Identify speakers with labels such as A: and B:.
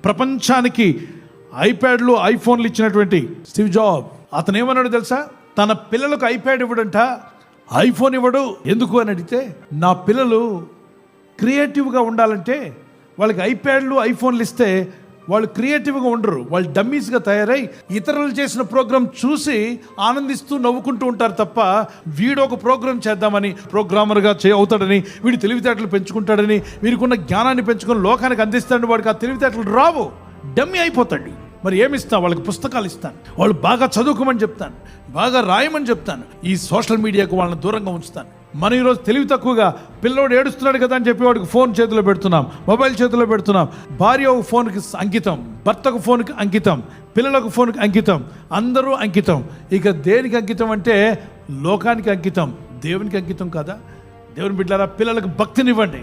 A: ప్రపంచానికి ఐప్యాడ్లు, ఐఫోన్లు ఇచ్చినటువంటి Steve job అతను ఏమన్నాడు తెలుసా? తన పిల్లలకు ఐప్యాడ్ ఇవ్వడంట, ఐఫోన్ ఇవ్వడు. ఎందుకు అని అడిగితే, నా పిల్లలు క్రియేటివ్గా ఉండాలంటే వాళ్ళకి ఐప్యాడ్లు, ఐఫోన్లు ఇస్తే వాళ్ళు క్రియేటివ్గా ఉండరు, వాళ్ళు డమ్మీస్గా తయారై ఇతరులు చేసిన ప్రోగ్రాం చూసి ఆనందిస్తూ నవ్వుకుంటూ ఉంటారు తప్ప వీడు ఒక ప్రోగ్రాం చేద్దామని, ప్రోగ్రామర్గా అవుతాడని, వీడి తెలివితేటలు పెంచుకుంటాడని, వీడికున్న జ్ఞానాన్ని పెంచుకొని లోకానికి అందిస్తాడని వాడికి ఆ తెలివితేటలు రావు, డమ్మీ అయిపోతాడు. మరి ఏమిస్తాను? వాళ్ళకి పుస్తకాలు ఇస్తాను, వాళ్ళు బాగా చదువుకోమని చెప్తాను, బాగా రాయమని చెప్తాను, ఈ సోషల్ మీడియాకు వాళ్ళని దూరంగా ఉంచుతాను. మనం ఈరోజు తెలివి తక్కువగా పిల్లోడు ఏడుస్తున్నాడు కదా అని చెప్పి వాడికి ఫోన్ చేతిలో పెడుతున్నాం, మొబైల్ చేతిలో పెడుతున్నాం. భార్య ఒక ఫోన్కి అంకితం, భర్తకు ఫోన్కి అంకితం, పిల్లలకు ఫోన్కి అంకితం, అందరూ అంకితం. ఇక దేనికి అంకితం అంటే లోకానికి అంకితం, దేవునికి అంకితం కదా. దేవుని బిడ్డలారా, పిల్లలకు భక్తినివ్వండి.